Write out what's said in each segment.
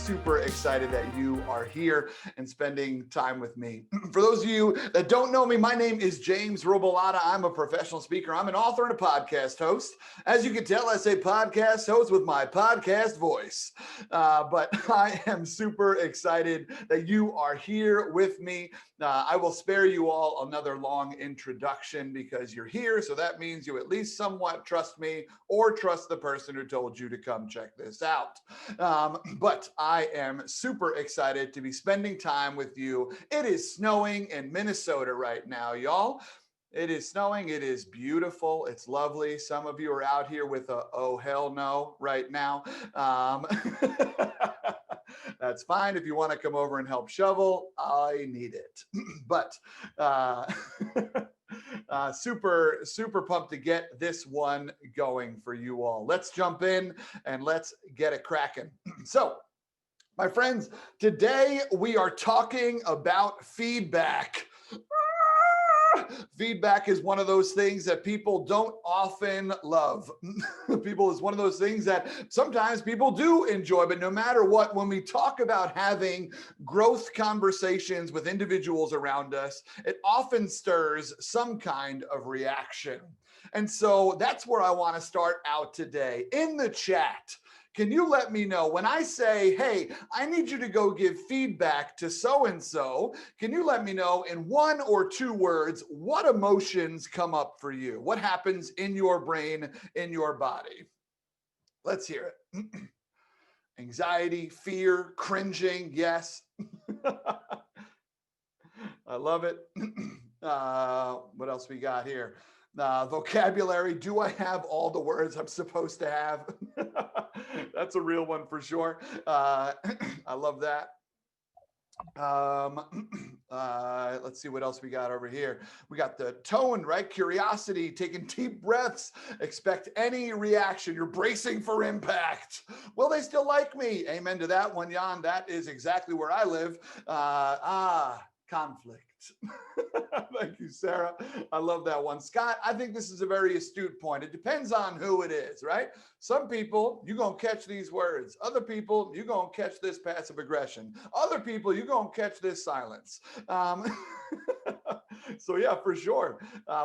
super excited that you are here and spending time with me. For those of you that don't know me, my name is James Robolata. I'm a professional speaker. I'm an author and a podcast host. As you can tell, I say podcast host with my podcast voice. But I am super excited that you are here with me. I will spare you all another long introduction because you're here. So that means you at least somewhat trust me or trust the person who told you to come check this out. But I am super excited to be spending time with you. It is snowing in Minnesota right now, y'all. It is snowing. It is beautiful. It's lovely. Some of you are out here with a oh hell no right now. That's fine. If you want to come over and help shovel, I need it. But super pumped to get this one going for you all. Let's jump in and let's get it cracking. So, my friends, today we are talking about feedback. Feedback is one of those things that people don't often love. People is one of those things that sometimes people do enjoy, but no matter what, when we talk about having growth conversations with individuals around us, it often stirs some kind of reaction. And so that's where I want to start out today. In the chat, can you let me know when I say, hey, I need you to go give feedback to so-and-so, can you let me know in 1 or 2 words, what emotions come up for you? What happens in your brain, in your body? Let's hear it. Anxiety, fear, cringing, yes. I love it. What else we got here? Vocabulary. Do I have all the words I'm supposed to have? That's a real one for sure. I love that. Let's see what else we got over here. We got the tone, right? Curiosity, taking deep breaths, expect any reaction. You're bracing for impact. Will they still like me? Amen to that one, Jan. That is exactly where I live. Conflict. Thank you, Sarah. I love that one. Scott, I think this is a very astute point. It depends on who it is, right? Some people, you're going to catch these words. Other people, you're going to catch this passive aggression. Other people, you're going to catch this silence. So yeah, for sure.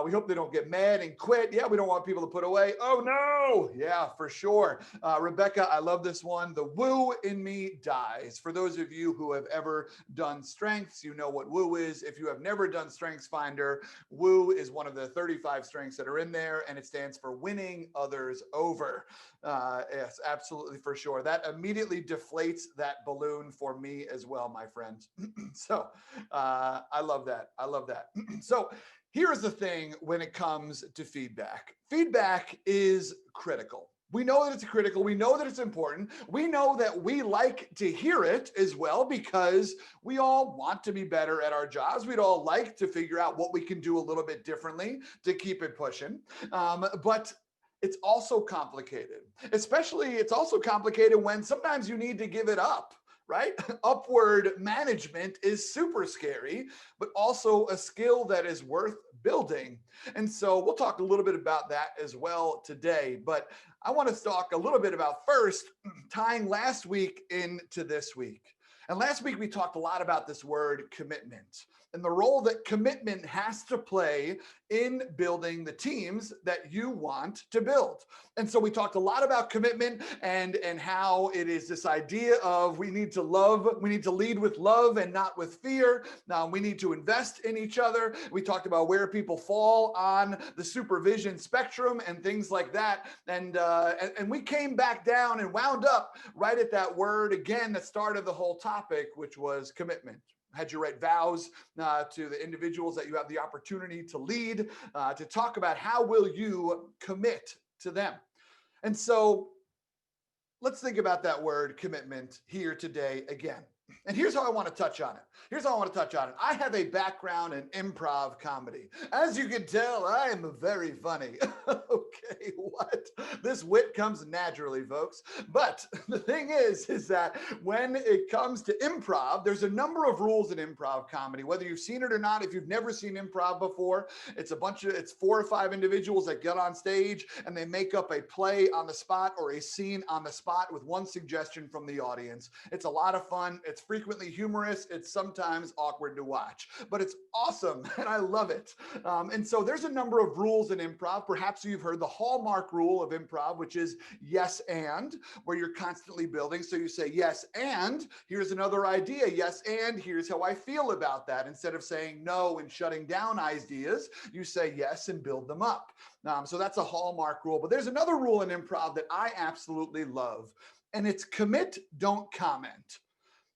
We hope they don't get mad and quit. Yeah, we don't want people to put away. Oh no. Yeah, for sure. Rebecca, I love this one. The woo in me dies. For those of you who have ever done strengths, you know what woo is. If you have never done Strengths Finder, woo is one of the 35 strengths that are in there, and it stands for winning others over. Yes, absolutely, for sure. That immediately deflates that balloon for me as well, my friends. So I love that. I love that. So here's the thing when it comes to feedback. Feedback is critical. We know that it's critical. We know that it's important. We know that we like to hear it as well because we all want to be better at our jobs. We'd all like to figure out what we can do a little bit differently to keep it pushing. But it's also complicated. Especially, it's also complicated when sometimes you need to give it up. Right? Upward management is super scary, but also a skill that is worth building. And so we'll talk a little bit about that as well today. But I want to talk a little bit about first tying last week into this week. And last week we talked a lot about this word commitment and the role that commitment has to play in building the teams that you want to build. And so we talked a lot about commitment and how it is this idea of we need to lead with love and not with fear. Now we need to invest in each other. We talked about where people fall on the supervision spectrum and things like that. And we came back down and wound up right at that word again that started the whole topic, which was commitment. Had you write vows to the individuals that you have the opportunity to lead, to talk about how will you commit to them. And so let's think about that word commitment here today again. And here's how I want to touch on it. I have a background in improv comedy. As you can tell, I am very funny. Okay, what? This wit comes naturally, folks. But the thing is that when it comes to improv, there's a number of rules in improv comedy, whether you've seen it or not. If you've never seen improv before, it's 4 or 5 individuals that get on stage and they make up a play on the spot or a scene on the spot with one suggestion from the audience. It's a lot of fun. It's frequently humorous. It's sometimes awkward to watch, but it's awesome and I love it. And so there's a number of rules in improv. Perhaps you've heard the hallmark rule of improv, which is yes and, where you're constantly building. So you say yes and here's another idea. Yes and here's how I feel about that. Instead of saying no and shutting down ideas, you say yes and build them up. So that's a hallmark rule. But there's another rule in improv that I absolutely love, and it's commit, don't comment.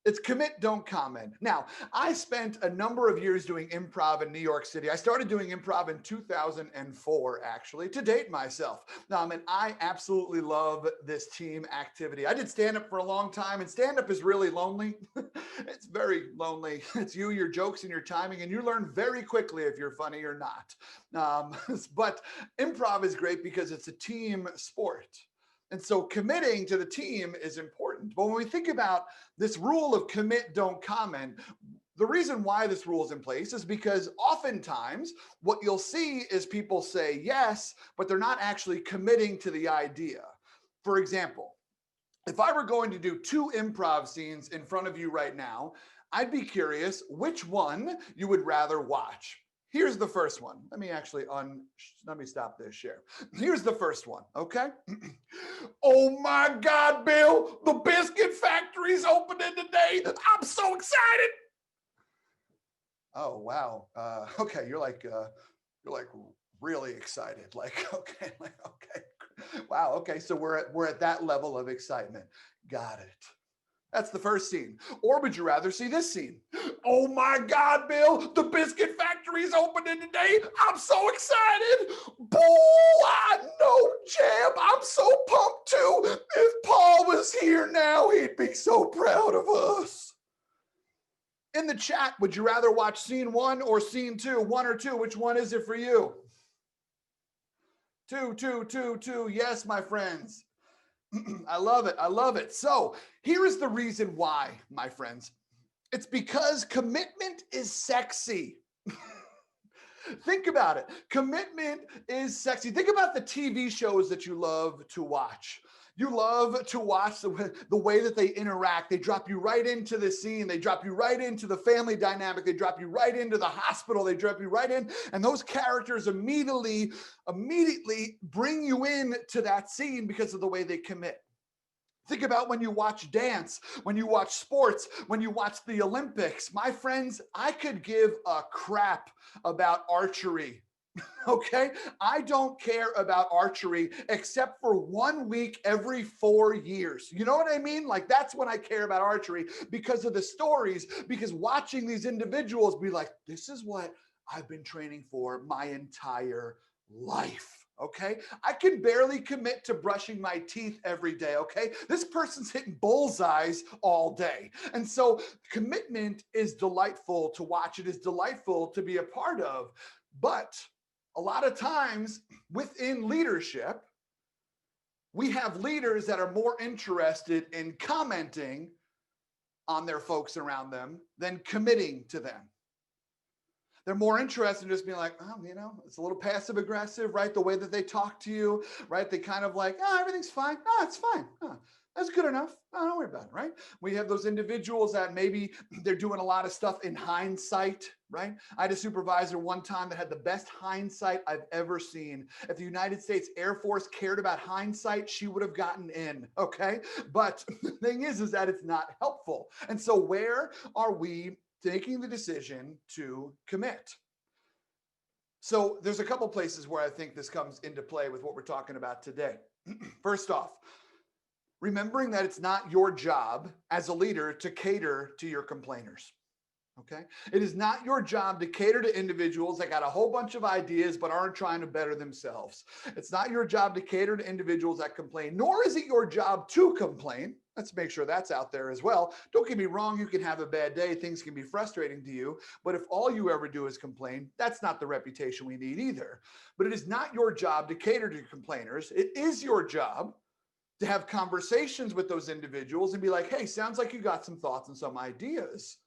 It's commit, don't comment. Now, I spent a number of years doing improv in New York City. I started doing improv in 2004, actually, to date myself. And I absolutely love this team activity. I did stand-up for a long time, and stand-up is really lonely. It's very lonely. It's you, your jokes, and your timing, and you learn very quickly if you're funny or not. But improv is great because it's a team sport. And so committing to the team is important. But when we think about this rule of commit, don't comment, the reason why this rule is in place is because oftentimes what you'll see is people say yes, but they're not actually committing to the idea. For example, if I were going to do 2 improv scenes in front of you right now, I'd be curious which one you would rather watch. Here's the first one. Let me stop this share. Here's the first one, okay? Oh my God, Bill, the biscuit factory's opening today. I'm so excited. Oh, wow. Okay, you're like really excited. Okay. Wow, okay, so we're at that level of excitement. Got it. That's the first scene. Or would you rather see this scene? Oh my God, Bill, the biscuit factory's opening today. I'm so excited. Boy, I know, Jam. I'm so pumped too. If Paul was here now, he'd be so proud of us. In the chat, would you rather watch scene 1 or scene 2? 1 or 2, which one is it for you? 2, 2, 2, 2. Yes, my friends. I love it. I love it. So here is the reason why, my friends. It's because commitment is sexy. Think about it. Commitment is sexy. Think about the TV shows that you love to watch. You love to watch the way that they interact. They drop you right into the scene. They drop you right into the family dynamic. They drop you right into the hospital. They drop you right in. And those characters immediately bring you in to that scene because of the way they commit. Think about when you watch dance, when you watch sports, when you watch the Olympics. My friends, I could give a crap about archery. Okay, I don't care about archery except for 1 week every 4 years. You know what I mean? Like, that's when I care about archery, because of the stories, because watching these individuals be like, this is what I've been training for my entire life. Okay, I can barely commit to brushing my teeth every day. Okay, this person's hitting bullseyes all day. And so commitment is delightful to watch. It is delightful to be a part of. But a lot of times within leadership, we have leaders that are more interested in commenting on their folks around them than committing to them. They're more interested in just being like, oh, it's a little passive aggressive, right? The way that they talk to you, right? They kind of like, oh, everything's fine. Oh, it's fine. Oh, that's good enough. Oh, don't worry about it, right? We have those individuals that maybe they're doing a lot of stuff in hindsight, right? I had a supervisor one time that had the best hindsight I've ever seen. If the United States Air Force cared about hindsight, she would have gotten in, okay? But the thing is that it's not helpful. And so where are we taking the decision to commit? So there's a couple places where I think this comes into play with what we're talking about today. First off, remembering that it's not your job as a leader to cater to your complainers. Okay. It is not your job to cater to individuals that got a whole bunch of ideas but aren't trying to better themselves. It's not your job to cater to individuals that complain, nor is it your job to complain. Let's make sure that's out there as well. Don't get me wrong, you can have a bad day, things can be frustrating to you, but if all you ever do is complain, that's not the reputation we need either. But it is not your job to cater to complainers. It is your job to have conversations with those individuals and be like, hey, sounds like you got some thoughts and some ideas.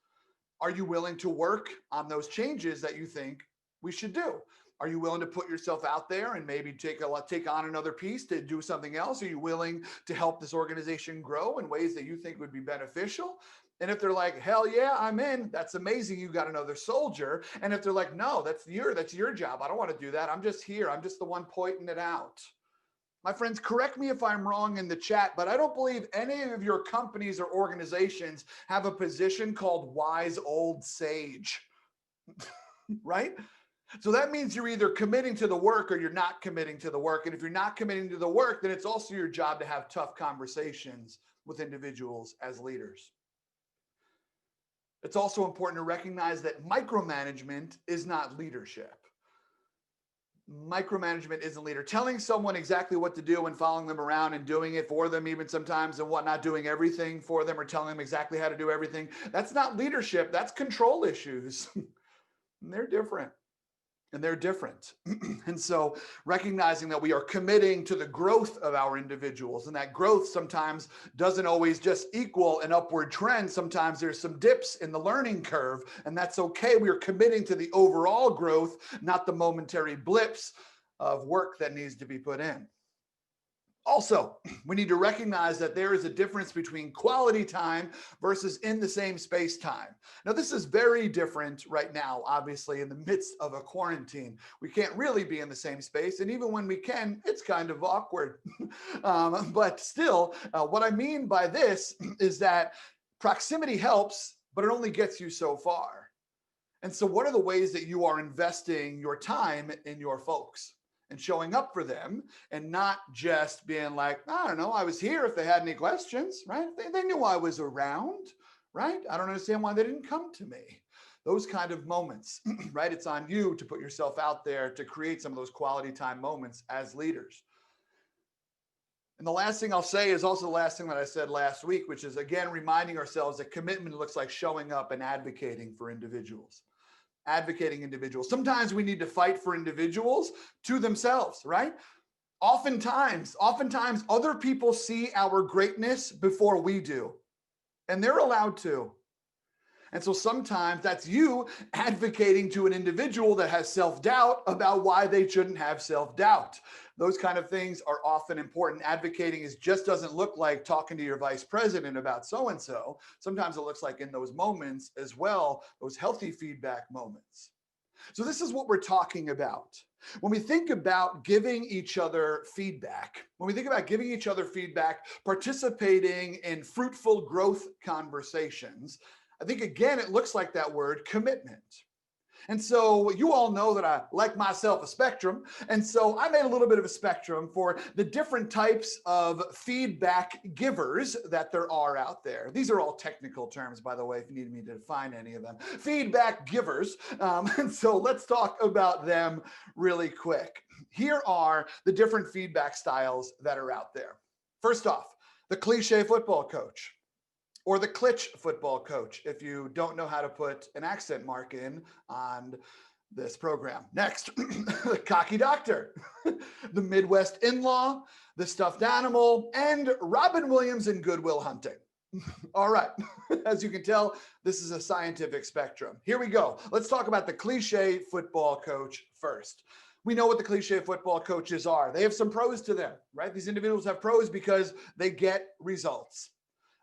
Are you willing to work on those changes that you think we should do? Are you willing to put yourself out there and maybe take on another piece to do something else? Are you willing to help this organization grow in ways that you think would be beneficial? And if they're like, hell yeah, I'm in, that's amazing. You got another soldier. And if they're like, no, that's your job. I don't want to do that. I'm just here. I'm just the one pointing it out. My friends, correct me if I'm wrong in the chat, but I don't believe any of your companies or organizations have a position called wise old sage, right? So that means you're either committing to the work or you're not committing to the work. And if you're not committing to the work, then it's also your job to have tough conversations with individuals as leaders. It's also important to recognize that micromanagement is not leadership. Micromanagement isn't leader. Telling someone exactly what to do and following them around and doing it for them even sometimes and whatnot, doing everything for them or telling them exactly how to do everything, that's not leadership. That's control issues. And they're different. And so recognizing that we are committing to the growth of our individuals, and that growth sometimes doesn't always just equal an upward trend. Sometimes there's some dips in the learning curve, and that's okay. We are committing to the overall growth, not the momentary blips of work that needs to be put in. Also, we need to recognize that there is a difference between quality time versus in the same space time. Now, this is very different right now, obviously, in the midst of a quarantine. We can't really be in the same space. And even when we can, it's kind of awkward. But still, what I mean by this is that proximity helps, but it only gets you so far. And so what are the ways that you are investing your time in your folks and showing up for them and not just being like, I don't know, I was here if they had any questions, right? They knew I was around, right? I don't understand why they didn't come to me. Those kind of moments, right? It's on you to put yourself out there to create some of those quality time moments as leaders. And the last thing I'll say is also the last thing that I said last week, which is, again, reminding ourselves that commitment looks like showing up and advocating for individuals. Advocating individuals. Sometimes we need to fight for individuals to themselves, right? Oftentimes other people see our greatness before we do, and they're allowed to. And so sometimes that's you advocating to an individual that has self-doubt about why they shouldn't have self-doubt. Those kind of things are often important. Advocating just doesn't look like talking to your vice president about so-and-so. Sometimes it looks like in those moments as well, those healthy feedback moments. So this is what we're talking about. When we think about giving each other feedback, participating in fruitful growth conversations, I think, again, it looks like that word commitment. And so you all know that I like myself a spectrum. And so I made a little bit of a spectrum for the different types of feedback givers that there are out there. These are all technical terms, by the way, if you need me to define any of them. Feedback givers. And so let's talk about them really quick. Here are the different feedback styles that are out there. First off, the cliche football coach. Or the Cliche football coach, if you don't know how to put an accent mark in on this program. Next, the cocky doctor, the Midwest in-law, the stuffed animal, and Robin Williams in Good Will Hunting. All right, as you can tell, this is a scientific spectrum. Here we go. Let's talk about the cliche football coach first. We know what the cliche football coaches are. They have some pros to them, right? These individuals have pros because they get results.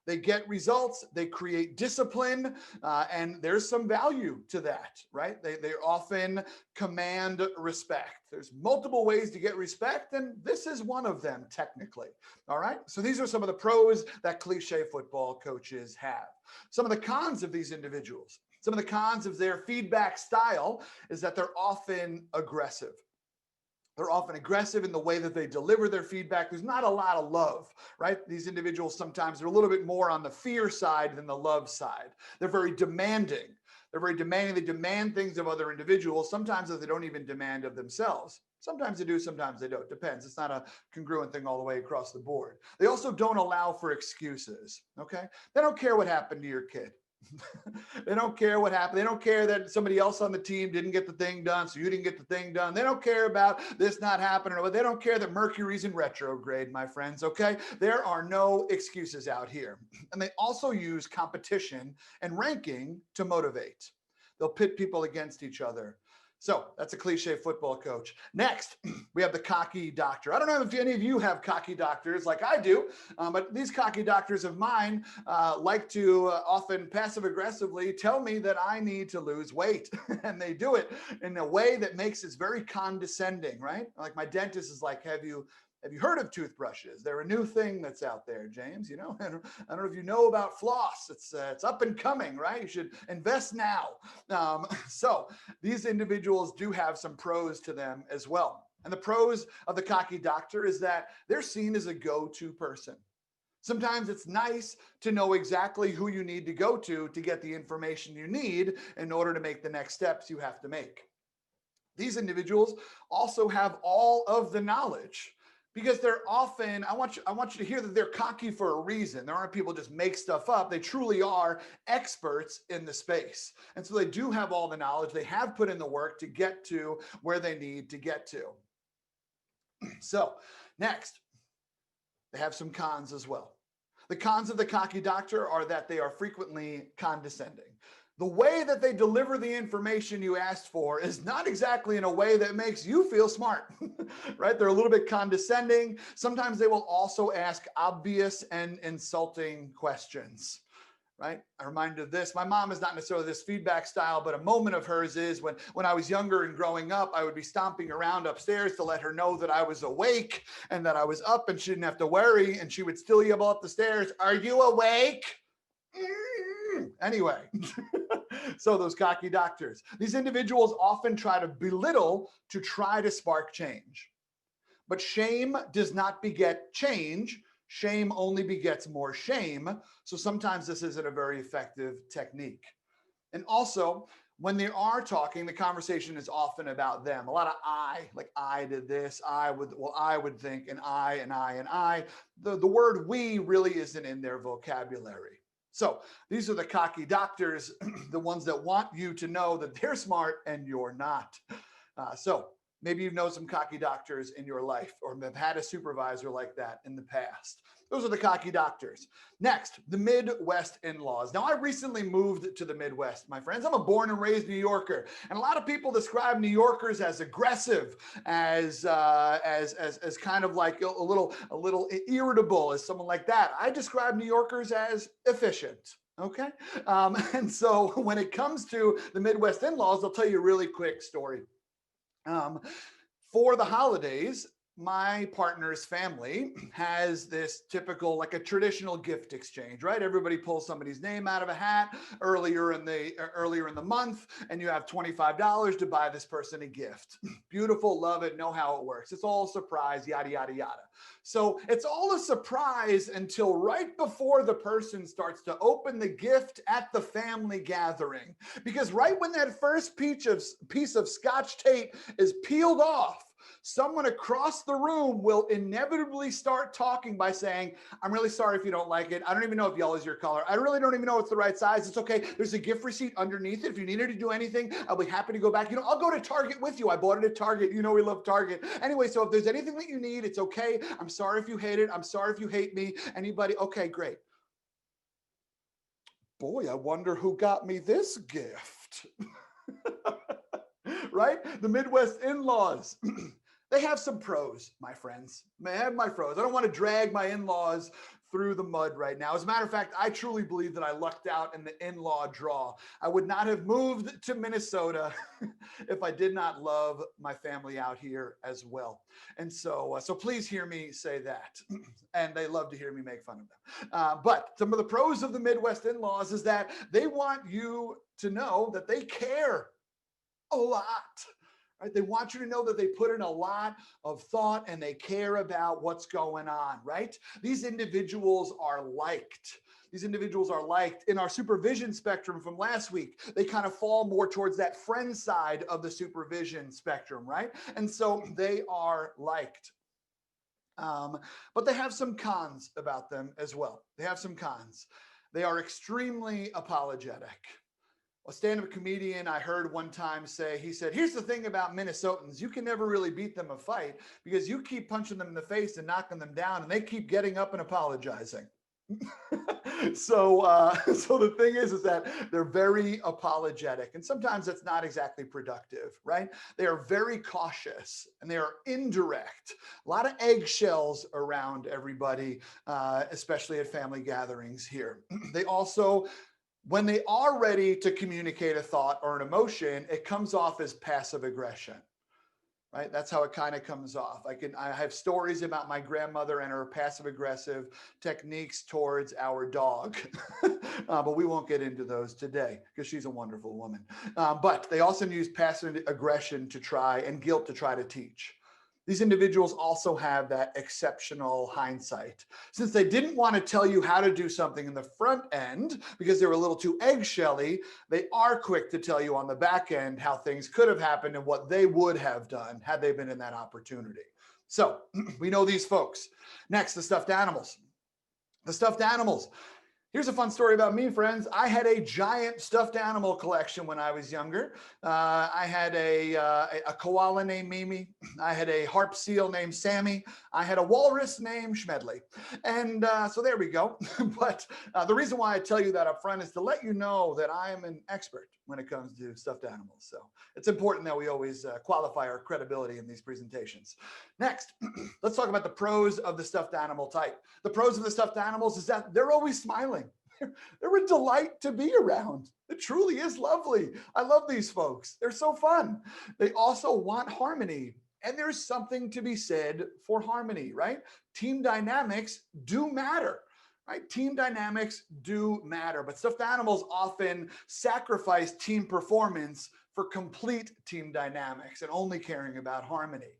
They get results, they create discipline, and there's some value to that, right? They often command respect. There's multiple ways to get respect, and this is one of them, technically, all right? So these are some of the pros that cliche football coaches have. Some of the cons of these individuals, some of the cons of their feedback style is that they're often aggressive. They're often aggressive in the way that they deliver their feedback. There's not a lot of love, right? These individuals sometimes are a little bit more on the fear side than the love side. They're very demanding. They're very demanding. They demand things of other individuals, sometimes that they don't even demand of themselves. Sometimes they do, sometimes they don't. Depends. It's not a congruent thing all the way across the board. They also don't allow for excuses. Okay. They don't care what happened to your kid. They don't care what happened. They don't care that somebody else on the team didn't get the thing done, so you didn't get the thing done. They don't care about this not happening, but they don't care that Mercury's in retrograde, my friends. Okay. There are no excuses out here. And they also use competition and ranking to motivate. They'll pit people against each other. So that's a cliche football coach. Next, we have the cocky doctor. I don't know if any of you have cocky doctors like I do, but these cocky doctors of mine like to often passive aggressively tell me that I need to lose weight. And they do it in a way that makes it very condescending, right? Like my dentist is like, have you heard of toothbrushes? They're a new thing that's out there, James. You know, I don't know if you know about floss. It's up and coming, right? You should invest now. So these individuals do have some pros to them as well. And the pros of the cocky doctor is that they're seen as a go-to person. Sometimes it's nice to know exactly who you need to go to get the information you need in order to make the next steps you have to make. These individuals also have all of the knowledge. Because they're often, I want you to hear that they're cocky for a reason. There aren't people just make stuff up. They truly are experts in the space. And so they do have all the knowledge. They have put in the work to get to where they need to get to. So next, they have some cons as well. The cons of the cocky doctor are that they are frequently condescending. The way that they deliver the information you asked for is not exactly in a way that makes you feel smart, right? They're a little bit condescending. Sometimes they will also ask obvious and insulting questions, right? I'm reminded of this. My mom is not necessarily this feedback style, but a moment of hers is when I was younger and growing up, I would be stomping around upstairs to let her know that I was awake and that I was up and she didn't have to worry. And she would still yell up the stairs, "Are you awake?" Anyway, so those cocky doctors, these individuals often try to belittle to try to spark change. But shame does not beget change. Shame only begets more shame. So sometimes this isn't a very effective technique. And also, when they are talking, the conversation is often about them. A lot of I, like I did this, I would think, and I, and I, and I. The word we really isn't in their vocabulary. So these are the cocky doctors, the ones that want you to know that they're smart and you're not. So maybe you've known some cocky doctors in your life or have had a supervisor like that in the past. Those are the cocky doctors. Next, the Midwest in-laws. Now, I recently moved to the Midwest, my friends. I'm a born and raised New Yorker, and a lot of people describe New Yorkers as aggressive, as kind of like a little irritable, as someone like that. I describe New Yorkers as efficient. Okay, and so when it comes to the Midwest in-laws, I'll tell you a really quick story. For the holidays, my partner's family has this typical, like a traditional gift exchange, right? Everybody pulls somebody's name out of a hat earlier in the month, and you have $25 to buy this person a gift. Beautiful, love it, know how it works. It's all a surprise, yada, yada, yada. So it's all a surprise until right before the person starts to open the gift at the family gathering. Because right when that first piece of Scotch tape is peeled off, someone across the room will inevitably start talking by saying, "I'm really sorry if you don't like it. I don't even know if yellow is your color. I really don't even know it's the right size. It's okay. There's a gift receipt underneath it. If you needed to do anything, I'll be happy to go back. I'll go to Target with you. I bought it at Target. We love Target. Anyway, so if there's anything that you need, it's okay. I'm sorry if you hate it. I'm sorry if you hate me. Anybody? Okay, great. Boy, I wonder who got me this gift." Right? The Midwest in-laws. They have some pros, my friends. They have my pros. I don't want to drag my in-laws through the mud right now. As a matter of fact, I truly believe that I lucked out in the in-law draw. I would not have moved to Minnesota if I did not love my family out here as well. And so please hear me say that. And they love to hear me make fun of them. But some of the pros of the Midwest in-laws is that they want you to know that they care a lot. right? They want you to know that they put in a lot of thought and they care about what's going on, right? These individuals are liked. These individuals are liked. In our supervision spectrum from last week, they kind of fall more towards that friend side of the supervision spectrum, right? And so they are liked. But they have some cons about them as well. They have some cons. They are extremely apologetic. A stand-up comedian I heard one time say, he said, here's the thing about Minnesotans, you can never really beat them a fight because you keep punching them in the face and knocking them down and they keep getting up and apologizing. So the thing is that they're very apologetic, and sometimes that's not exactly productive, right? They are very cautious and they are indirect. A lot of eggshells around everybody, especially at family gatherings here. They also, when they are ready to communicate a thought or an emotion, it comes off as passive aggression. Right? That's how it kind of comes off. I have stories about my grandmother and her passive aggressive techniques towards our dog, but we won't get into those today because she's a wonderful woman. But they also use passive aggression to try and guilt to try to teach. These individuals also have that exceptional hindsight. Since they didn't want to tell you how to do something in the front end because they were a little too eggshelly, they are quick to tell you on the back end how things could have happened and what they would have done had they been in that opportunity. So we know these folks. Next, the stuffed animals. The stuffed animals. Here's a fun story about me, friends. I had a giant stuffed animal collection when I was younger. I had a koala named Mimi. I had a harp seal named Sammy. I had a walrus named Schmedley. And so there we go. But the reason why I tell you that up front is to let you know that I am an expert when it comes to stuffed animals. So it's important that we always qualify our credibility in these presentations. Next, let's talk about the pros of the stuffed animal type. The pros of the stuffed animals is that they're always smiling. They're a delight to be around. It truly is lovely. I love these folks. They're so fun. They also want harmony. And there's something to be said for harmony, right? Team dynamics do matter. Right? Team dynamics do matter, but stuffed animals often sacrifice team performance for complete team dynamics and only caring about harmony,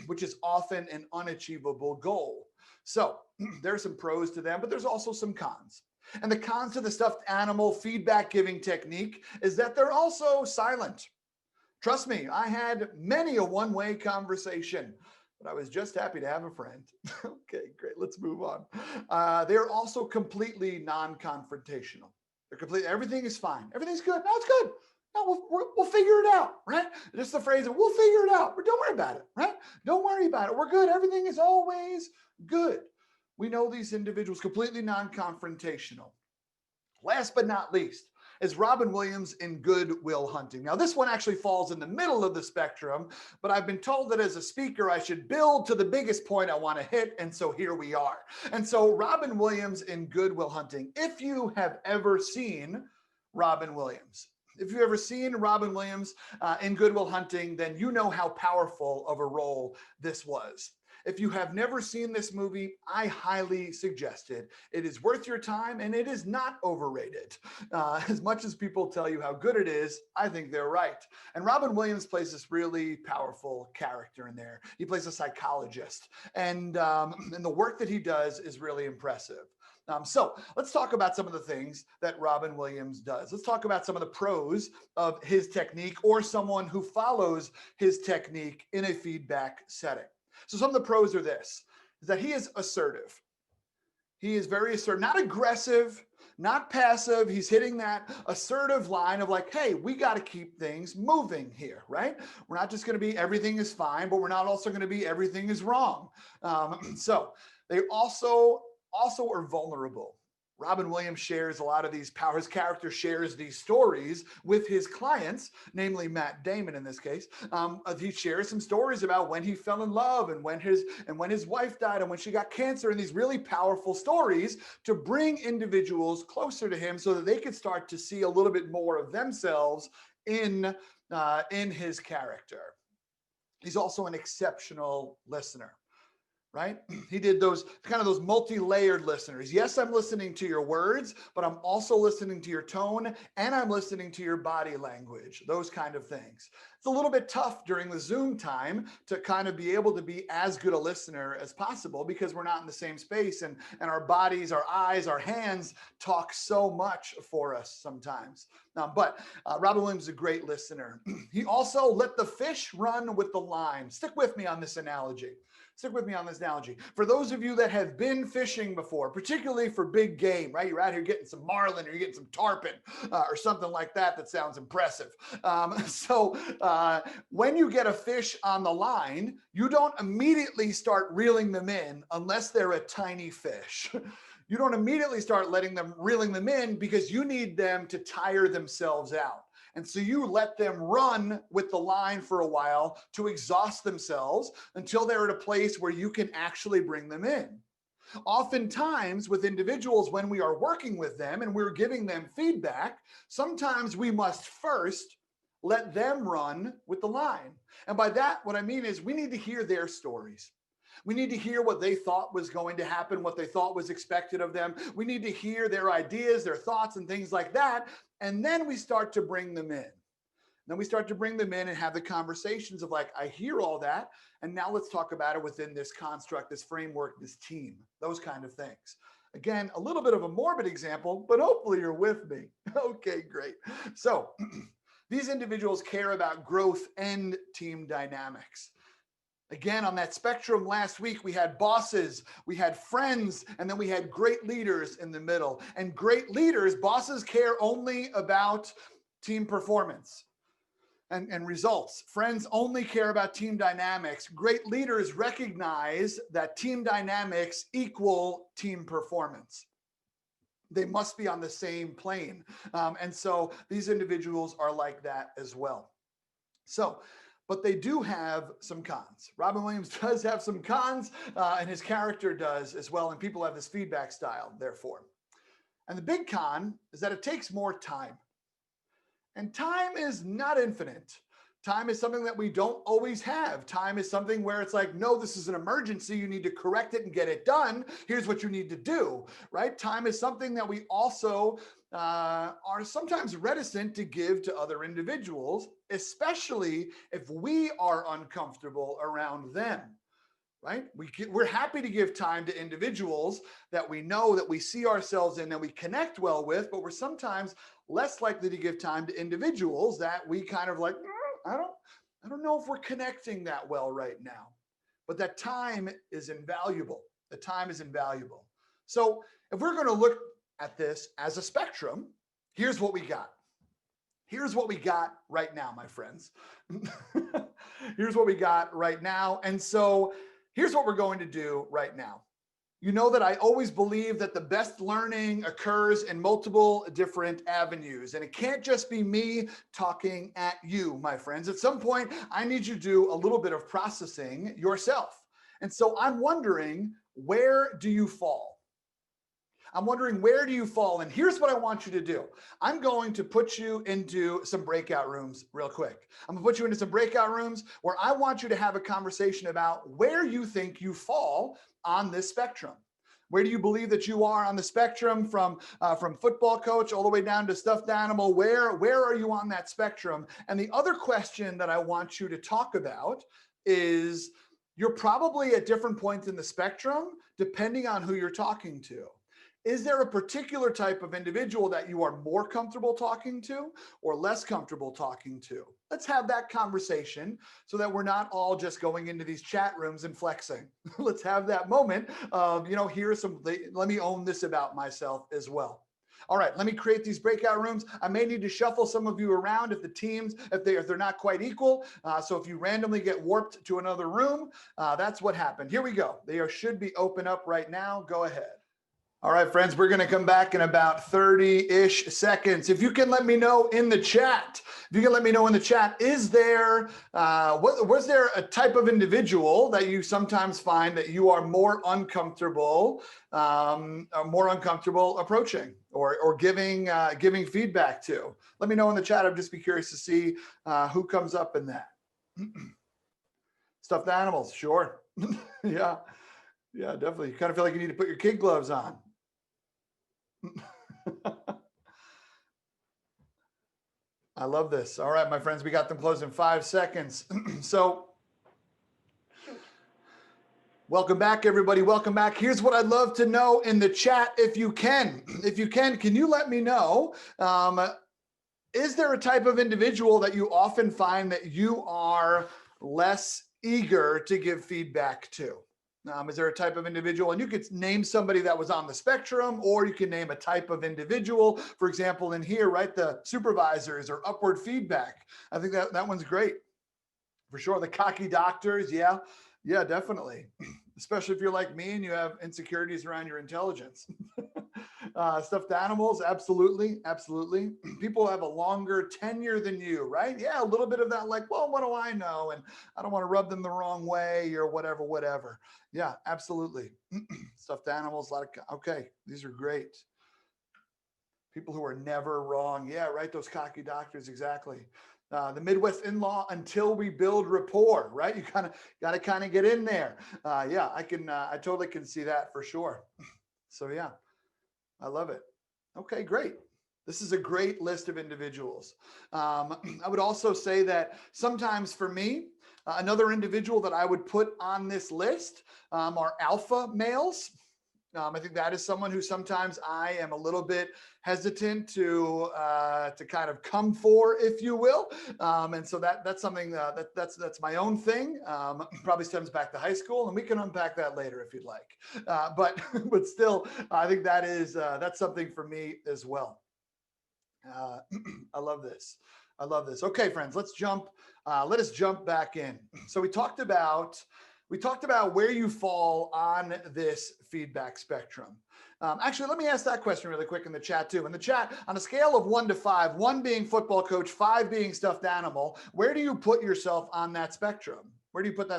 which is often an unachievable goal. So there's some pros to them, but there's also some cons. And the cons to the stuffed animal feedback giving technique is that they're also silent. Trust me, I had many a one-way conversation, but I was just happy to have a friend. Okay, great. Let's move on. They're also completely non-confrontational. They're completely, everything is fine. Everything's good. No, it's good. No, we'll figure it out, right? Just the phrase, we'll figure it out. Don't worry about it, right? Don't worry about it. We're good. Everything is always good. We know these individuals completely non-confrontational. Last but not least, is Robin Williams in Good Will Hunting. Now, this one actually falls in the middle of the spectrum, but I've been told that as a speaker, I should build to the biggest point I want to hit, and so here we are. And so Robin Williams in Good Will Hunting, if you have ever seen Robin Williams, if you've ever seen Robin Williams in Good Will Hunting, then you know how powerful of a role this was. If you have never seen this movie, I highly suggest it. It is worth your time and it is not overrated. As much as people tell you how good it is, I think they're right. And Robin Williams plays this really powerful character in there. He plays a psychologist, and the work that he does is really impressive. So let's talk about some of the things that Robin Williams does. Let's talk about some of the pros of his technique or someone who follows his technique in a feedback setting. So some of the pros are this, is that he is assertive. He is very assertive, not aggressive, not passive. He's hitting that assertive line of like, hey, we got to keep things moving here, right? We're not just going to be everything is fine, but we're not also going to be everything is wrong. So they also are vulnerable. Robin Williams shares a lot of these powers. His character shares these stories with his clients, namely Matt Damon in this case. He shares some stories about when he fell in love and when his wife died and when she got cancer, and these really powerful stories to bring individuals closer to him so that they could start to see a little bit more of themselves in his character. He's also an exceptional listener. right? He did those kind of those multi-layered listeners. Yes, I'm listening to your words, but I'm also listening to your tone and I'm listening to your body language, those kind of things. It's a little bit tough during the Zoom time to kind of be able to be as good a listener as possible because we're not in the same space and our bodies, our eyes, our hands talk so much for us sometimes. But Robin Williams is a great listener. He also let the fish run with the line. Stick with me on this analogy. Stick with me on this analogy. For those of you that have been fishing before, particularly for big game, right? You're out here getting some marlin or you're getting some tarpon or something like that. That sounds impressive. When you get a fish on the line, you don't immediately start reeling them in unless they're a tiny fish. You don't immediately start reeling them in because you need them to tire themselves out. And so you let them run with the line for a while to exhaust themselves until they're at a place where you can actually bring them in. Oftentimes with individuals, when we are working with them and we're giving them feedback, sometimes we must first let them run with the line. And by that, what I mean is we need to hear their stories. We need to hear what they thought was going to happen, what they thought was expected of them. We need to hear their ideas, their thoughts, and things like that. And then we start to bring them in. Then we start to bring them in and have the conversations of like, I hear all that. And now let's talk about it within this construct, this framework, this team, those kind of things. Again, a little bit of a morbid example, but hopefully you're with me. Okay, great. So these individuals care about growth and team dynamics. Again, on that spectrum last week, we had bosses, we had friends, and then we had great leaders in the middle. And great leaders, bosses care only about team performance and results. Friends only care about team dynamics. Great leaders recognize that team dynamics equal team performance. They must be on the same plane. And so these individuals are like that as well. But they do have some cons. Robin Williams does have some cons, and his character does as well, and people have this feedback style, therefore. And the big con is that it takes more time. And time is not infinite. Time is something that we don't always have. Time is something where it's like, no, this is an emergency. You need to correct it and get it done. Here's what you need to do, right? Time is something that we also are sometimes reticent to give to other individuals, especially if we are uncomfortable around them, right? We're happy to give time to individuals that we know, that we see ourselves in, that we connect well with, but we're sometimes less likely to give time to individuals that we kind of like, I don't know if we're connecting that well right now. But that time is invaluable. The time is invaluable. So if we're going to look at this as a spectrum, here's what we got. Here's what we got right now, my friends. Here's what we got right now. And so here's what we're going to do right now. You know that I always believe that the best learning occurs in multiple different avenues. And it can't just be me talking at you, my friends. At some point, I need you to do a little bit of processing yourself. And so I'm wondering, where do you fall? I'm wondering, where do you fall? And here's what I want you to do. I'm going to put you into some breakout rooms real quick. I'm gonna put you into some breakout rooms where I want you to have a conversation about where you think you fall on this spectrum. Where do you believe that you are on the spectrum from football coach all the way down to stuffed animal? Where are you on that spectrum? And the other question that I want you to talk about is, you're probably at different points in the spectrum depending on who you're talking to. Is there a particular type of individual that you are more comfortable talking to or less comfortable talking to? Let's have that conversation so that we're not all just going into these chat rooms and flexing. Let's have that moment of, let me own this about myself as well. All right, let me create these breakout rooms. I may need to shuffle some of you around if the teams, if they're not quite equal. So if you randomly get warped to another room, that's what happened. Here we go. They should be open up right now. Go ahead. All right, friends, we're going to come back in about 30-ish seconds. If you can let me know in the chat, is there, was there a type of individual that you sometimes find that you are more uncomfortable approaching or giving feedback to? Let me know in the chat. I'd just be curious to see who comes up in that. Stuffed animals, sure. Yeah. Yeah, definitely. You kind of feel like you need to put your kid gloves on. I love this. All right, my friends, we got them closed in 5 seconds. So welcome back, everybody. Welcome back. Here's what I'd love to know in the chat, if you can. If you can you let me know, is there a type of individual that you often find that you are less eager to give feedback to? Is there a type of individual? And you could name somebody that was on the spectrum, or you can name a type of individual. For example, in here, right, the supervisors or upward feedback. I think that one's great. For sure. The cocky doctors. Yeah, definitely. Especially if you're like me and you have insecurities around your intelligence. Stuffed animals, absolutely. People have a longer tenure than you, right? Yeah, a little bit of that, like, well, what do I know? And I don't want to rub them the wrong way or whatever. Yeah, absolutely. Stuffed animals, okay, these are great. People who are never wrong. Yeah, right, those cocky doctors, exactly. The Midwest in-law, until we build rapport, right? You got to get in there. Yeah, I totally can see that for sure. So yeah, I love it. Okay, great. This is a great list of individuals. I would also say that sometimes for me, another individual that I would put on this list are alpha males. I think that is someone who sometimes I am a little bit hesitant to kind of come for, if you will. And so that's something that's my own thing. Probably stems back to high school, and we can unpack that later if you'd like. But still, I think that's something for me as well. I love this. Okay, friends, let's jump. Let us jump back in. So we talked about where you fall on this feedback spectrum. Actually, let me ask that question really quick in the chat too. In the chat, on a scale of 1 to 5, 1 being football coach, 5 being stuffed animal, where do you put yourself on that spectrum? Where do you put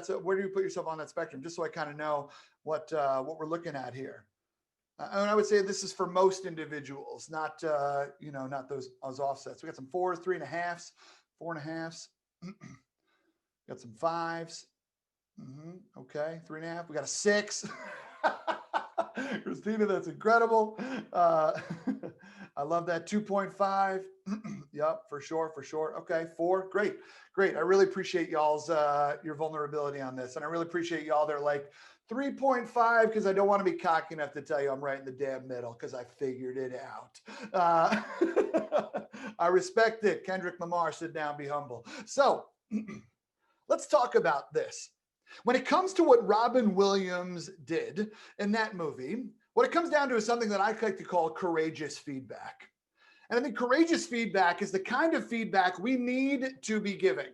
yourself on that spectrum? Just so I kind of know what we're looking at here. And I would say this is for most individuals, not not those offsets. We got some 4s, 3.5s, 4.5s. Got some 5s. Okay, 3.5. We got a 6. Christina, that's incredible. I love that. 2.5. Yep, for sure. Okay, 4. Great. I really appreciate y'all's your vulnerability on this, and I really appreciate y'all. They're like 3.5 because I don't want to be cocky enough to tell you I'm right in the damn middle because I figured it out. I respect it. Kendrick Lamar, sit down, be humble. So let's talk about this. When it comes to what Robin Williams did in that movie, what it comes down to is something that I like to call courageous feedback. And I think courageous feedback is the kind of feedback we need to be giving.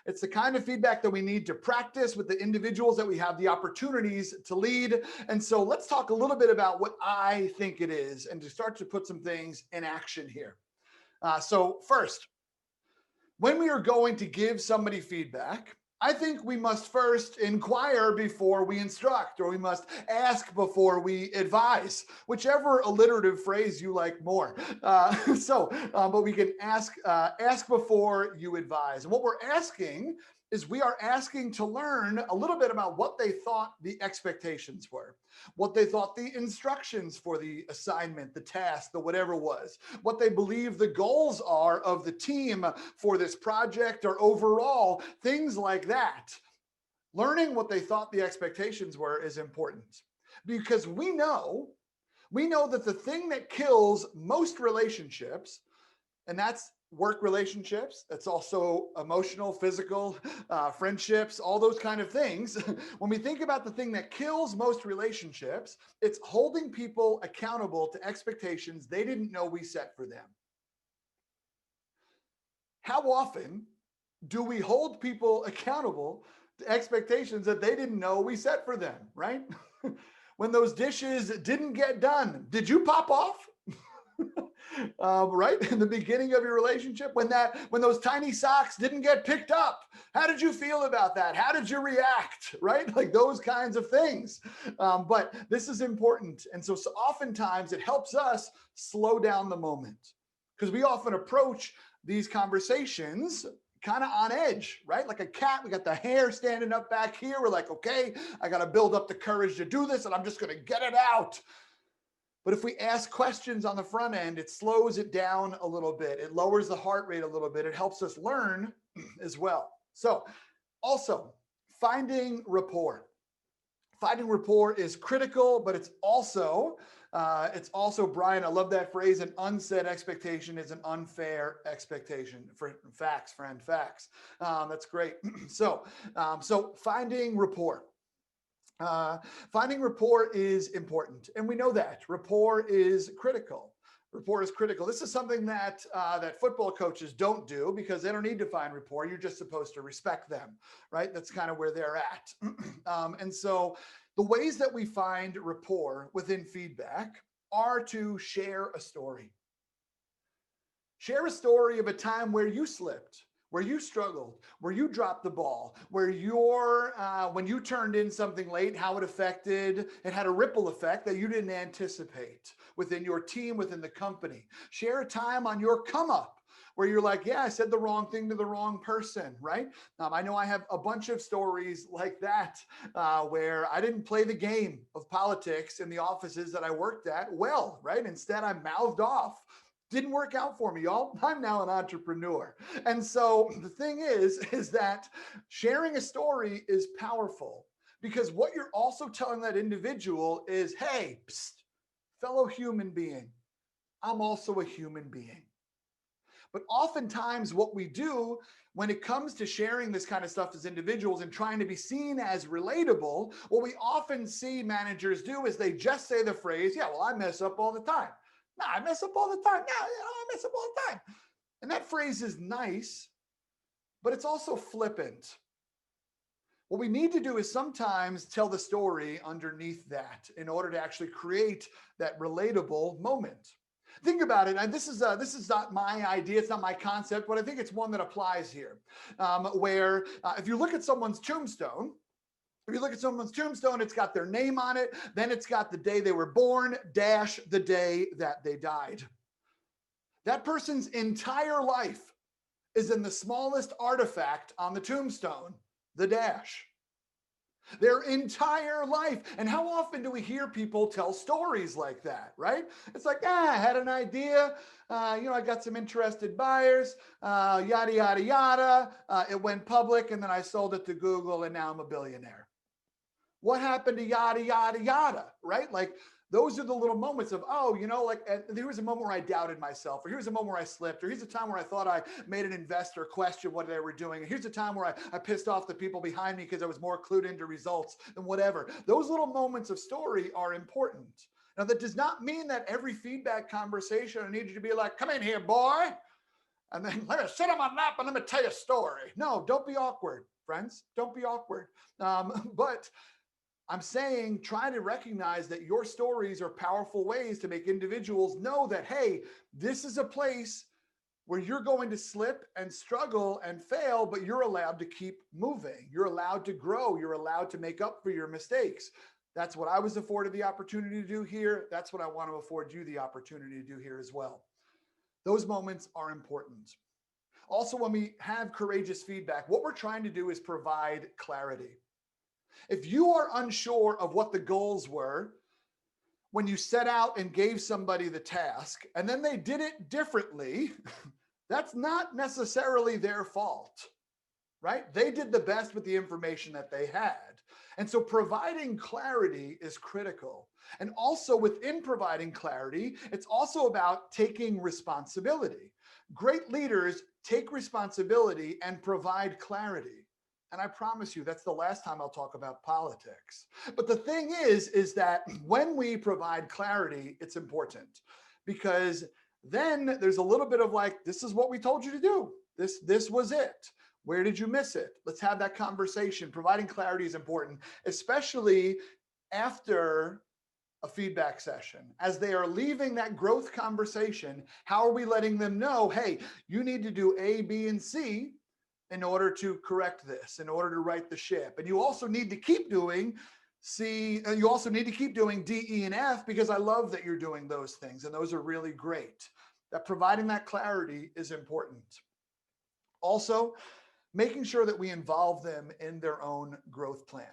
It's the kind of feedback that we need to practice with the individuals that we have the opportunities to lead. And so let's talk a little bit about what I think it is and to start to put some things in action here. So first, when we are going to give somebody feedback, I think we must first inquire before we instruct, or we must ask before we advise, whichever alliterative phrase you like more. But we can ask before you advise. And what we're asking is we are asking to learn a little bit about what they thought the expectations were, what they thought the instructions for the assignment, the task, the whatever was, what they believe the goals are of the team for this project or overall, things like that. Learning what they thought the expectations were is important because we know that the thing that kills most relationships, and that's work relationships, that's also emotional, physical, friendships, all those kind of things. When we think about the thing that kills most relationships, it's holding people accountable to expectations they didn't know we set for them. How often do we hold people accountable to expectations that they didn't know we set for them, right? When those dishes didn't get done, did you pop off? Right in the beginning of your relationship, when those tiny socks didn't get picked up, how did you feel about that? How did you react? Right, like those kinds of things. But this is important, and so oftentimes it helps us slow down the moment because we often approach these conversations kind of on edge, right? Like a cat, we got the hair standing up back here. We're like, okay, I got to build up the courage to do this and I'm just going to get it out. But if we ask questions on the front end, it slows it down a little bit. It lowers the heart rate a little bit. It helps us learn as well. So also finding rapport. Finding rapport is critical, but it's also, Brian, I love that phrase, an unsaid expectation is an unfair expectation. For facts, friend, facts. That's great. So finding rapport. Finding rapport is important, and we know that rapport is critical. Rapport is critical. This is something that that football coaches don't do because they don't need to find rapport. You're just supposed to respect them, right? That's kind of where they're at. And so the ways that we find rapport within feedback are to share a story. Share a story of a time where you slipped, where you struggled, where you dropped the ball, where when you turned in something late, how it had a ripple effect that you didn't anticipate within your team, within the company. Share a time on your come up where you're like, yeah, I said the wrong thing to the wrong person, right? I know I have a bunch of stories like that where I didn't play the game of politics in the offices that I worked at well, right? Instead, I mouthed off. Didn't work out for me, y'all. I'm now an entrepreneur. And so the thing is that sharing a story is powerful because what you're also telling that individual is, hey, psst, fellow human being, I'm also a human being. But oftentimes what we do when it comes to sharing this kind of stuff as individuals and trying to be seen as relatable, what we often see managers do is they just say the phrase, yeah, well, I mess up all the time. No, I mess up all the time. No, I mess up all the time. And that phrase is nice, but it's also flippant. What we need to do is sometimes tell the story underneath that in order to actually create that relatable moment. Think about it. And this is not my idea. It's not my concept, but I think it's one that applies here. Where if you look at someone's tombstone, it's got their name on it. Then it's got the day they were born, dash the day that they died. That person's entire life is in the smallest artifact on the tombstone, the dash. Their entire life. And how often do we hear people tell stories like that, right? It's like, I had an idea. I got some interested buyers, yada, yada, yada. It went public and then I sold it to Google and now I'm a billionaire. What happened to yada, yada, yada, right? Like those are the little moments of, there was a moment where I doubted myself, or here's a moment where I slipped, or here's a time where I thought I made an investor question what they were doing. And here's a time where I pissed off the people behind me because I was more clued into results and whatever. Those little moments of story are important. Now, that does not mean that every feedback conversation, I need you to be like, come in here, boy. And then let me sit on my lap and let me tell you a story. No, don't be awkward, friends. Don't be awkward. But I'm saying try to recognize that your stories are powerful ways to make individuals know that, hey, this is a place where you're going to slip and struggle and fail, but you're allowed to keep moving. You're allowed to grow. You're allowed to make up for your mistakes. That's what I was afforded the opportunity to do here. That's what I want to afford you the opportunity to do here as well. Those moments are important. Also, when we have courageous feedback, what we're trying to do is provide clarity. If you are unsure of what the goals were when you set out and gave somebody the task and then they did it differently, that's not necessarily their fault, right? They did the best with the information that they had. And so providing clarity is critical. And also within providing clarity, it's also about taking responsibility. Great leaders take responsibility and provide clarity. And I promise you, that's the last time I'll talk about politics. But the thing is that when we provide clarity, it's important because then there's a little bit of like, this is what we told you to do. This was it. Where did you miss it? Let's have that conversation. Providing clarity is important, especially after a feedback session. As they are leaving that growth conversation, how are we letting them know, hey, you need to do A, B, and C in order to correct this, in order to right the ship. And you also need to keep doing D, E, and F, because I love that you're doing those things. And those are really great. That providing that clarity is important. Also, making sure that we involve them in their own growth plan.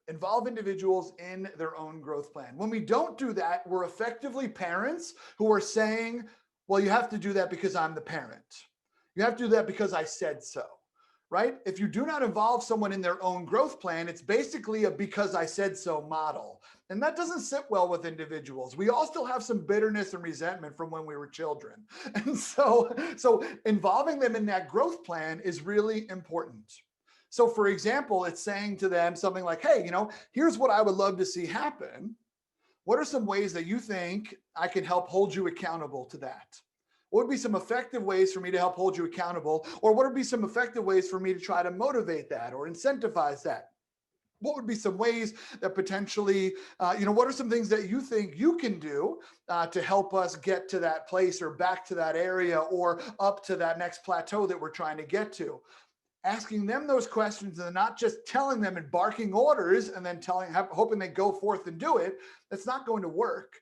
Involve individuals in their own growth plan. When we don't do that, we're effectively parents who are saying, well, you have to do that because I'm the parent. You have to do that because I said so, right? If you do not involve someone in their own growth plan, it's basically a because I said so model. And that doesn't sit well with individuals. We all still have some bitterness and resentment from when we were children. And so involving them in that growth plan is really important. So for example, it's saying to them something like, hey, here's what I would love to see happen. What are some ways that you think I can help hold you accountable to that? What would be some effective ways for me to help hold you accountable? Or what would be some effective ways for me to try to motivate that or incentivize that? What would be some ways that potentially, what are some things that you think you can do to help us get to that place or back to that area or up to that next plateau that we're trying to get to? Asking them those questions and not just telling them and barking orders and then hoping they go forth and do it. That's not going to work.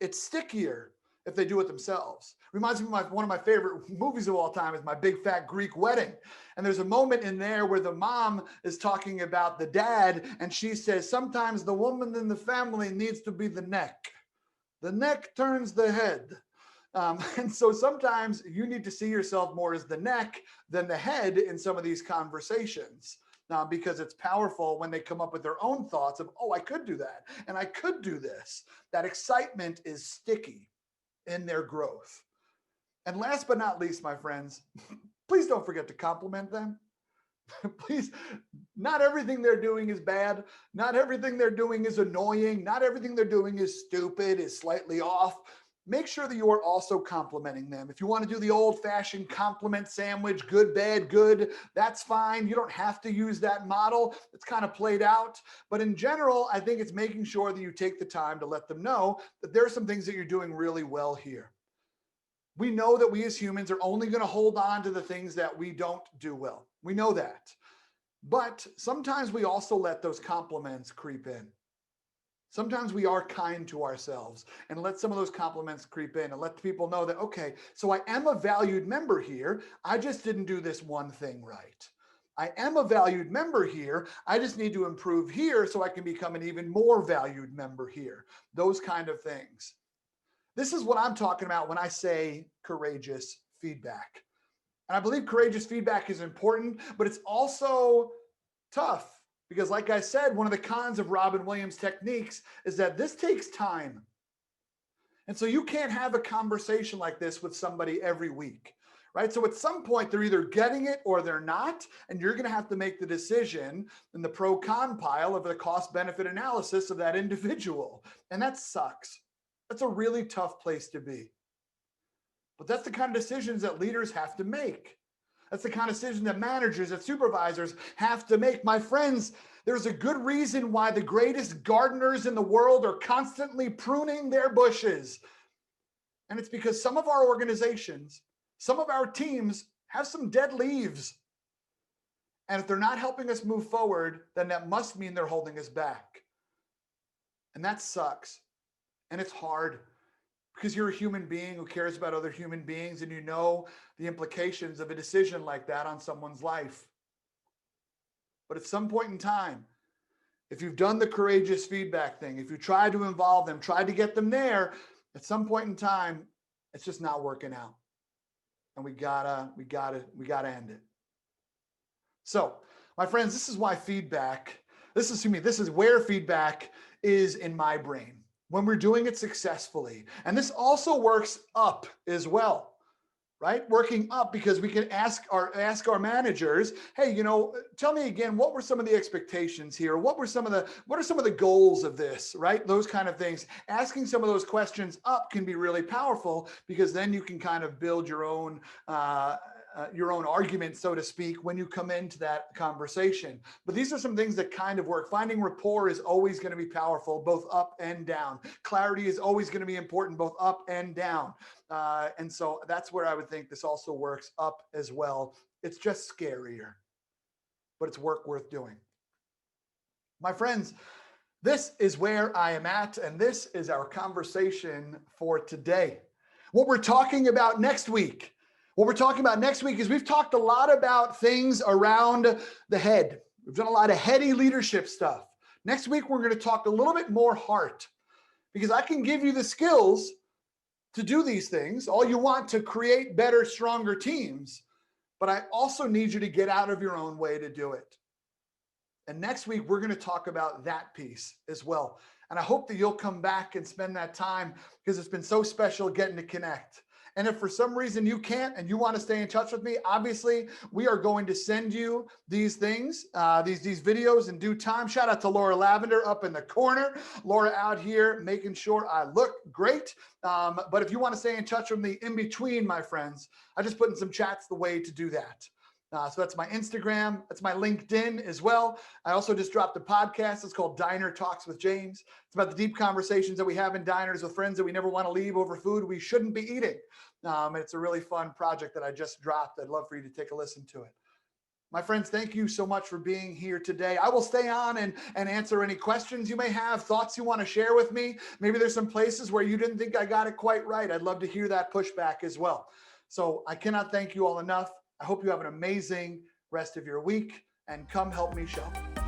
It's stickier if they do it themselves. Reminds me of one of my favorite movies of all time is My Big Fat Greek Wedding. And there's a moment in there where the mom is talking about the dad and she says, sometimes the woman in the family needs to be the neck. The neck turns the head. And so sometimes you need to see yourself more as the neck than the head in some of these conversations. Because it's powerful when they come up with their own thoughts of, oh, I could do that and I could do this. That excitement is sticky in their growth. And last but not least, my friends, please don't forget to compliment them. Please, not everything they're doing is bad. Not everything they're doing is annoying. Not everything they're doing is stupid, is slightly off. Make sure that you are also complimenting them. If you want to do the old-fashioned compliment sandwich, good, bad, good, that's fine. You don't have to use that model. It's kind of played out. But in general, I think it's making sure that you take the time to let them know that there are some things that you're doing really well here. We know that we as humans are only going to hold on to the things that we don't do well. We know that. But sometimes we also let those compliments creep in. Sometimes we are kind to ourselves and let some of those compliments creep in and let people know that, okay, so I am a valued member here. I just didn't do this one thing right. I am a valued member here. I just need to improve here so I can become an even more valued member here. Those kind of things. This is what I'm talking about when I say courageous feedback. And I believe courageous feedback is important, but it's also tough. Because like I said, one of the cons of Robin Williams' techniques is that this takes time. And so you can't have a conversation like this with somebody every week, right? So at some point, they're either getting it or they're not, and you're going to have to make the decision in the pro-con pile of the cost-benefit analysis of that individual. And that sucks. That's a really tough place to be. But that's the kind of decisions that leaders have to make. That's the kind of decision that managers, that supervisors have to make. My friends, there's a good reason why the greatest gardeners in the world are constantly pruning their bushes. And it's because some of our organizations, some of our teams have some dead leaves. And if they're not helping us move forward, then that must mean they're holding us back. And that sucks. And it's hard. Because you're a human being who cares about other human beings and you know the implications of a decision like that on someone's life. But at some point in time, if you've done the courageous feedback thing, if you tried to involve them, tried to get them there, at some point in time, it's just not working out. And we gotta end it. So, my friends, this is why this is where feedback is in my brain. When we're doing it successfully. And this also works up as well, right? Working up because we can ask our managers, hey, tell me again, what were some of the expectations here? What are some of the goals of this, right? Those kind of things. Asking some of those questions up can be really powerful because then you can kind of build your own argument, so to speak, when you come into that conversation. But these are some things that kind of work. Finding rapport is always going to be powerful, both up and down. Clarity is always going to be important, both up and down. And so that's where I would think this also works up as well. It's just scarier, but it's work worth doing. My friends, this is where I am at, and this is our conversation for today. What we're talking about next week What we're talking about next week is we've talked a lot about things around the head. We've done a lot of heady leadership stuff. Next week, we're going to talk a little bit more heart, because I can give you the skills to do these things, all you want to create better, stronger teams, but I also need you to get out of your own way to do it. And next week, we're going to talk about that piece as well. And I hope that you'll come back and spend that time, because it's been so special getting to connect. And if for some reason you can't and you want to stay in touch with me, obviously we are going to send you these things, these videos in due time. Shout out to Laura Lavender up in the corner. Laura out here making sure I look great. But if you want to stay in touch with me in between, my friends, I just put in some chats the way to do that. So that's my Instagram. That's my LinkedIn as well. I also just dropped a podcast. It's called Diner Talks with James. It's about the deep conversations that we have in diners with friends that we never want to leave over food we shouldn't be eating. It's a really fun project that I just dropped. I'd love for you to take a listen to it. My friends, thank you so much for being here today. I will stay on and answer any questions you may have, thoughts you want to share with me. Maybe there's some places where you didn't think I got it quite right. I'd love to hear that pushback as well. So I cannot thank you all enough. I hope you have an amazing rest of your week, and come help me shop.